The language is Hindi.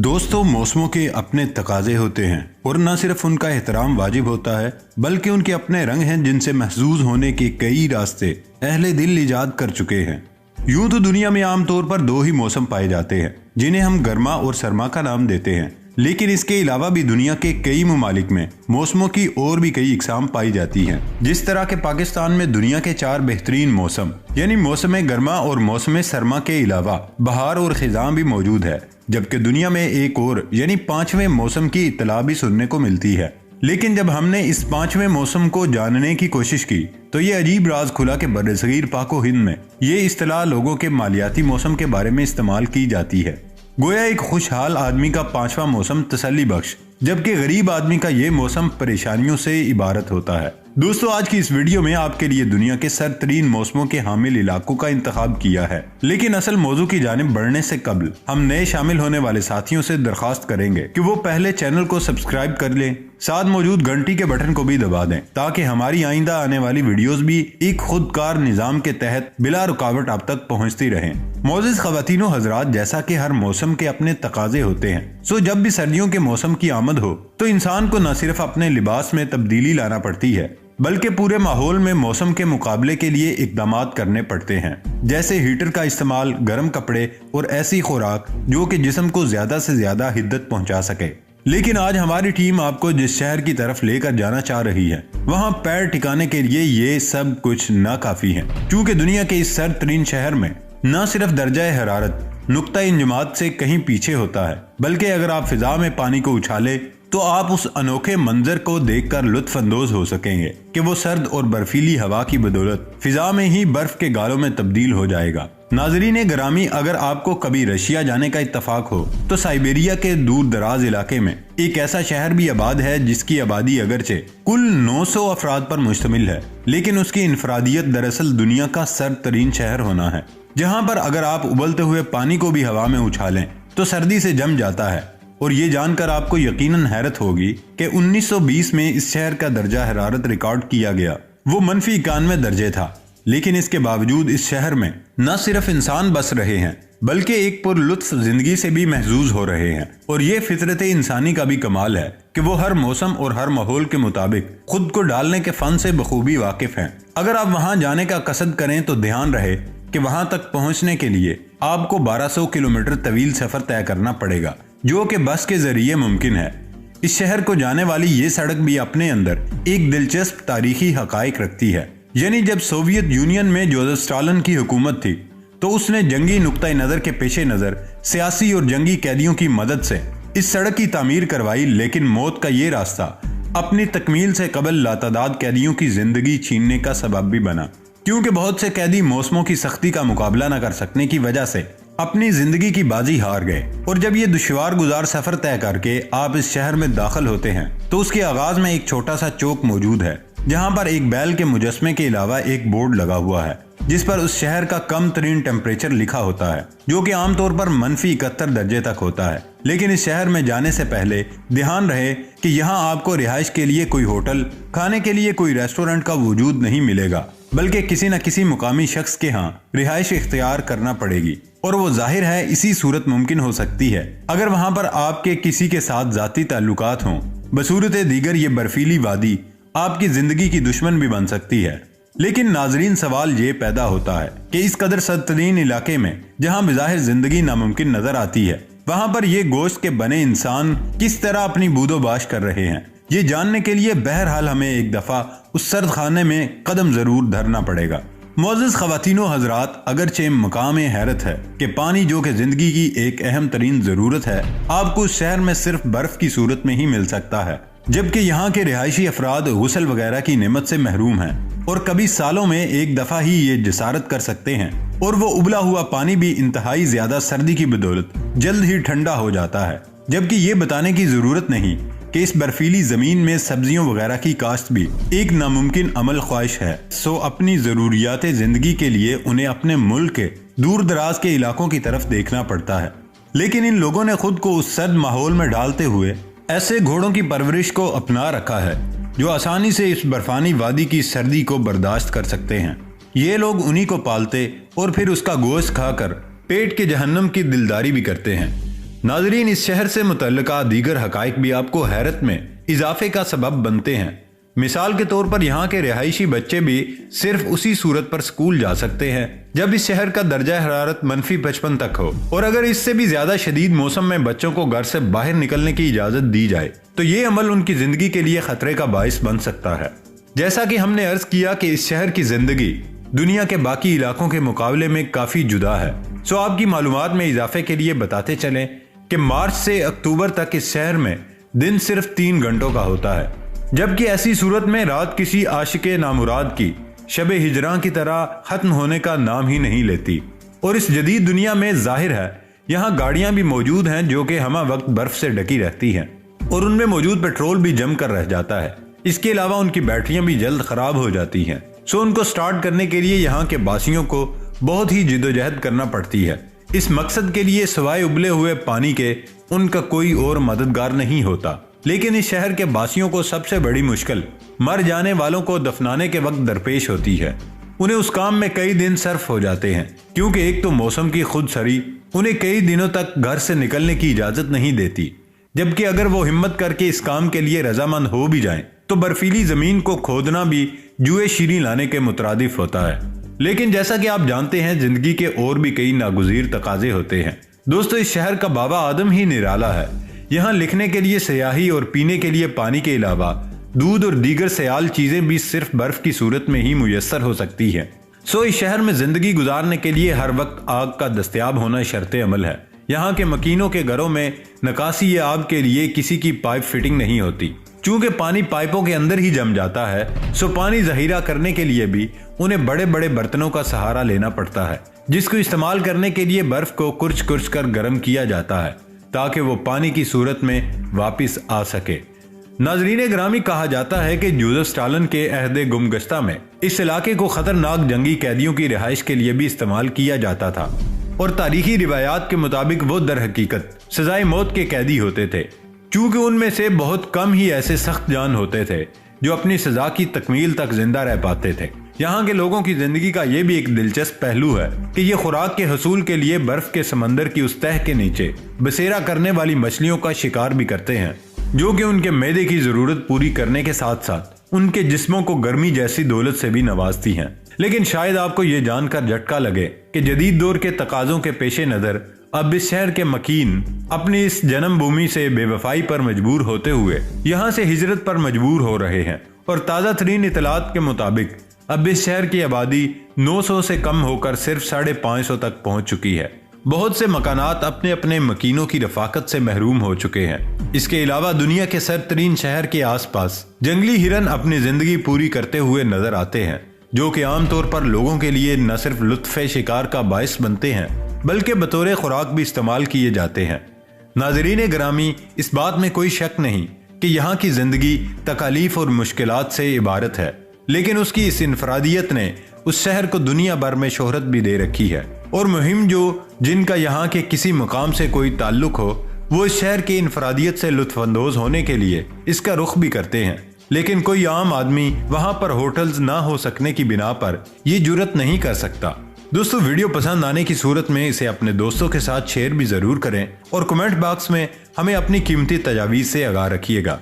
दोस्तों, मौसमों के अपने तकाजे होते हैं और न सिर्फ उनका एहतराम वाजिब होता है बल्कि उनके अपने रंग हैं जिनसे महसूस होने के कई रास्ते अहले दिल इजाद कर चुके हैं। यूं तो दुनिया में आमतौर पर दो ही मौसम पाए जाते हैं जिन्हें हम गर्मा और सरमा का नाम देते हैं, लेकिन इसके अलावा भी दुनिया के कई ममालिक में मौसमों की और भी कई इकसाम पाई जाती हैं। जिस तरह के पाकिस्तान में दुनिया के 4 बेहतरीन मौसम यानी मौसम गर्मा और मौसम सरमा के अलावा बहार और खिजां भी मौजूद है, जबकि दुनिया में एक और यानी 5वें मौसम की इत्तला भी सुनने को मिलती है। लेकिन जब हमने इस 5वें मौसम को जानने की कोशिश की तो ये अजीब राज खुला कि बरसगीर पाको हिंद में ये इस्तिलाह लोगों के मालियाती मौसम के बारे में इस्तेमाल की जाती है। गोया एक खुशहाल आदमी का 5वां मौसम तसल्ली बख्श, जबकि गरीब आदमी का ये मौसम परेशानियों से इबारत होता है। दोस्तों, आज की इस वीडियो में आपके लिए दुनिया के सरतरीन मौसमों के हामिल इलाकों का इंतखाब किया है, लेकिन असल मौजू की जानिब बढ़ने से कबल हम नए शामिल होने वाले साथियों से दरखास्त करेंगे कि वो पहले चैनल को सब्सक्राइब कर लें, साथ मौजूद घंटी के बटन को भी दबा दें ताकि हमारी आइंदा आने वाली वीडियोस भी एक खुदकार निजाम के तहत बिला रुकावट आप तक पहुंचती रहें। मोअज़्ज़िज़ ख़वातीनो हज़रात, जैसा कि हर मौसम के अपने तकाजे होते हैं, सो जब भी सर्दियों के मौसम की आमद हो तो इंसान को न सिर्फ अपने लिबास में तब्दीली लाना पड़ती है बल्कि पूरे माहौल में मौसम के मुकाबले के लिए इकदामात करने पड़ते हैं, जैसे हीटर का इस्तेमाल, गर्म कपड़े और ऐसी खुराक जो कि जिस्म को ज्यादा से ज्यादा हिद्दत पहुंचा सके। लेकिन आज हमारी टीम आपको जिस शहर की तरफ लेकर जाना चाह रही है वहां पैर टिकाने के लिए ये सब कुछ नाकाफी है, क्योंकि दुनिया के इस सरतरीन शहर में न सिर्फ दर्जा हरारत नुक्ता इंजमात से कहीं पीछे होता है, बल्कि अगर आप फिजा में पानी को उछाले तो आप उस अनोखे मंजर को देखकर लुत्फ अंदोज हो सकेंगे कि वो सर्द और बर्फीली हवा की बदौलत फिजा में ही बर्फ के गालों में तब्दील हो जाएगा। नाजरीन ग्रामी, अगर आपको कभी रशिया जाने का इत्तफाक हो तो साइबेरिया के दूर दराज इलाके में एक ऐसा शहर भी आबाद है जिसकी आबादी अगरचे कुल 900 अफराद पर मुश्तमिल है, लेकिन उसकी इनफरादियत दरअसल दुनिया का सरतरीन शहर होना है, जहाँ पर अगर आप उबलते हुए पानी को भी हवा में उछालें तो सर्दी से जम जाता है। और ये जानकर आपको यकीनन हैरत होगी कि 1920 में इस शहर का दर्जा हरारत रिकॉर्ड किया गया, वो -91 दर्जे था। लेकिन इसके बावजूद इस शहर में न सिर्फ इंसान बस रहे हैं बल्कि एक पुरलुत्फ जिंदगी से भी महजूज हो रहे हैं। और ये फितरत इंसानी का भी कमाल है कि वो हर मौसम और हर माहौल के मुताबिक खुद को डालने के फन से बखूबी वाकिफ हैं। अगर आप वहां जाने का कसद करें तो ध्यान रहे कि वहां तक पहुंचने के लिए आपको 1200 किलोमीटर तवील सफर तय करना पड़ेगा, जो कि बस के जरिए मुमकिन है। इस शहर को जाने वाली ये सड़क भी अपने अंदर एक दिलचस्प तारीखी हकाइक रखती है। यानी जब सोवियत यूनियन में जोसेफ स्टालिन की हुकूमत थी तो उसने जंगी नुक्ता नजर के पेश नजर सियासी और जंगी कैदियों की मदद से इस सड़क की तामीर करवाई, लेकिन मौत का ये रास्ता अपनी तकमील से कबल लातादाद कैदियों की जिंदगी छीनने का सबब भी बना, क्योंकि बहुत से कैदी मौसमों की सख्ती का मुकाबला न कर सकने की वजह से अपनी जिंदगी की बाजी हार गए। और जब ये दुश्वार गुजार सफर तय करके आप इस शहर में दाखिल होते हैं तो उसके आगाज में एक छोटा सा चौक मौजूद है, जहां पर एक बैल के मुजस्मे के अलावा एक बोर्ड लगा हुआ है जिस पर उस शहर का कम तरीन टेम्परेचर लिखा होता है, जो कि आमतौर पर -71 दर्जे तक होता है। लेकिन इस शहर में जाने से पहले ध्यान रहे कि यहाँ आपको रिहाइश के लिए कोई होटल, खाने के लिए कोई रेस्टोरेंट का वजूद नहीं मिलेगा, बल्कि किसी न किसी मुकामी शख्स के यहाँ रिहाइश इख्तियार करना पड़ेगी। और वो जाहिर है इसी सूरत मुमकिन हो सकती है अगर वहां पर आपके किसी के साथ जाती ताल्लुकात हों। बसूरत दीगर ये बर्फीली वादी आपकी जिंदगी की दुश्मन भी बन सकती है। लेकिन नाजरीन, सवाल ये पैदा होता है कि इस कदर सरतरीन इलाके में जहां बिज़ाहिर जिंदगी नामुमकिन नजर आती है, वहां पर ये गोश्त के बने इंसान किस तरह अपनी बूदोबाश कर रहे हैं। ये जानने के लिए बहरहाल हमें एक दफा उस सर्द खाने में कदम जरूर धरना पड़ेगा। मोअज़्ज़िज़ ख़वातीनो हज़रात, अगरचे मकाम हैरत है कि पानी जो कि जिंदगी की एक अहम तरीन जरूरत है, आपको उस शहर में सिर्फ बर्फ की सूरत में ही मिल सकता है, जबकि यहाँ के रिहायशी अफराद गुस्ल वगैरह की नेमत से महरूम हैं और कभी सालों में एक दफा ही ये जसारत कर सकते हैं। और वो उबला हुआ पानी भी इंतहाई ज्यादा सर्दी की बदौलत जल्द ही ठंडा हो जाता है, जबकि ये बताने की जरूरत नहीं कि इस बर्फीली जमीन में सब्जियों वगैरह की काश्त भी एक नामुमकिन अमल ख्वाहिश है। सो अपनी जरूरियात जिंदगी के लिए उन्हें अपने मुल्क के दूर दराज के इलाकों की तरफ देखना पड़ता है। लेकिन इन लोगों ने खुद को उस सर्द माहौल में डालते हुए ऐसे घोड़ों की परवरिश को अपना रखा है जो आसानी से इस बर्फानी वादी की सर्दी को बर्दाश्त कर सकते हैं। ये लोग उन्हीं को पालते और फिर उसका गोश्त खाकर पेट के जहन्नम की दिलदारी भी करते हैं। नाजरीन, इस शहर से मुतल्लिका दीगर हकाइक भी आपको हैरत में इजाफे का सबब बनते हैं। मिसाल के तौर पर यहाँ के रिहायशी बच्चे भी सिर्फ उसी सूरत पर स्कूल जा सकते हैं जब इस शहर का दर्जा हरारत -55 तक हो, और अगर इससे भी ज्यादा शदीद मौसम में बच्चों को घर से बाहर निकलने की इजाजत दी जाए तो ये अमल उनकी जिंदगी के लिए खतरे का बाइस बन सकता है। जैसा कि हमने अर्ज किया कि इस शहर की जिंदगी दुनिया के बाकी इलाकों के मुकाबले में काफी जुदा है। सो आपकी मालूमात में इजाफे के लिए बताते चलें कि मार्च से अक्टूबर तक इस शहर में दिन सिर्फ 3 घंटों का होता है, जबकि ऐसी सूरत में रात किसी आशिके नामुराद की शबे हिजरा की तरह खत्म होने का नाम ही नहीं लेती। और इस जदीद दुनिया में जाहिर है यहाँ गाड़ियां भी मौजूद हैं जो कि हमा वक्त बर्फ से ढकी रहती हैं और उनमें मौजूद पेट्रोल भी जम कर रह जाता है। इसके अलावा उनकी बैटरियां भी जल्द खराब हो जाती हैं। सो उनको स्टार्ट करने के लिए यहाँ के बासियों को बहुत ही जिद्दोजहद करना पड़ती है। इस मकसद के लिए सिवाय उबले हुए पानी के उनका कोई और मददगार नहीं होता। लेकिन इस शहर के बासियों को सबसे बड़ी मुश्किल मर जाने वालों को दफनाने के वक्त दरपेश होती है। उन्हें उस काम में कई दिन सर्फ हो जाते हैं, क्योंकि एक तो मौसम की खुद सरी उन्हें कई दिनों तक घर से निकलने की इजाजत नहीं देती, जबकि अगर वो हिम्मत करके इस काम के लिए रजामंद हो भी जाएं, तो बर्फीली जमीन को खोदना भी जुए शीरी लाने के मुतरादिफ होता है। लेकिन जैसा कि आप जानते हैं, जिंदगी के और भी कई नागुज़ीर तकाजे होते हैं। दोस्तों, इस शहर का बाबा आदम ही निराला है। यहाँ लिखने के लिए स्याही और पीने के लिए पानी के अलावा दूध और दीगर सयाल चीजें भी सिर्फ बर्फ की सूरत में ही मुयस्सर हो सकती है। सो इस शहर में जिंदगी गुजारने के लिए हर वक्त आग का दस्तयाब होना शर्ते अमल है। यहाँ के मकीनों के घरों में नकासी या आग के लिए किसी की पाइप फिटिंग नहीं होती। चूंकि पानी पाइपों के अंदर ही जम जाता है, सो पानी जहीरा करने के लिए भी उन्हें बड़े बड़े बर्तनों का सहारा लेना पड़ता है, जिसको इस्तेमाल करने के लिए बर्फ को कुर्च कुर्च कर गर्म किया जाता है ताकि वो पानी की सूरत में वापस आ सके। नाजरीन ग्रामी, कहा जाता है कि जोसेफ स्टालिन के अहदे गुमगश्ता में इस इलाके को खतरनाक जंगी कैदियों की रिहाइश के लिए भी इस्तेमाल किया जाता था और तारीखी रिवायात के मुताबिक वो दर हकीकत सजाए मौत के कैदी होते थे, चूंकि उनमें से बहुत कम ही ऐसे सख्त जान होते थे जो अपनी सजा की तकमील तक जिंदा रह पाते थे। यहाँ के लोगों की जिंदगी का ये भी एक दिलचस्प पहलू है कि ये खुराक के हसूल के लिए बर्फ के समंदर की उस तह के नीचे बसेरा करने वाली मछलियों का शिकार भी करते हैं, जो कि उनके मैदे की जरूरत पूरी करने के साथ साथ उनके जिस्मों को गर्मी जैसी दौलत से भी नवाजती हैं। लेकिन शायद आपको ये जानकर झटका लगे कि जदीद दौर के तकाजों के पेश नजर अब इस शहर के मकीन अपनी इस जन्मभूमि से बेवफाई पर मजबूर होते हुए यहाँ से हिजरत पर मजबूर हो रहे हैं। और ताज़ा तरीन इतलात के मुताबिक अब इस शहर की आबादी 900 से कम होकर सिर्फ 550 तक पहुंच चुकी है। बहुत से मकानात अपने अपने मकीनों की रफाकत से महरूम हो चुके हैं। इसके अलावा दुनिया के सरतरीन शहर के आसपास जंगली हिरन अपनी जिंदगी पूरी करते हुए नजर आते हैं, जो कि आमतौर पर लोगों के लिए न सिर्फ लुत्फ़े शिकार का बायस बनते हैं बल्कि बतौर खुराक भी इस्तेमाल किए जाते हैं। नाजरीन ग्रामी, इस बात में कोई शक नहीं कि यहाँ की जिंदगी तकालीफ और मुश्किलात से इबारत है, लेकिन उसकी इस इनफरादियत ने उस शहर को दुनिया भर में शोहरत भी दे रखी है। और मुहिम जिनका यहाँ के किसी मुकाम से कोई ताल्लुक हो, वो इस शहर की इनफरादियत से लुत्फानंदोज होने के लिए इसका रुख भी करते हैं। लेकिन कोई आम आदमी वहाँ पर होटल्स ना हो सकने की बिना पर ये जुर्रत नहीं कर सकता। दोस्तों, वीडियो पसंद आने की सूरत में इसे अपने दोस्तों के साथ शेयर भी जरूर करें और कमेंट बॉक्स में हमें अपनी कीमती तजावीज़ से आगाह रखिएगा।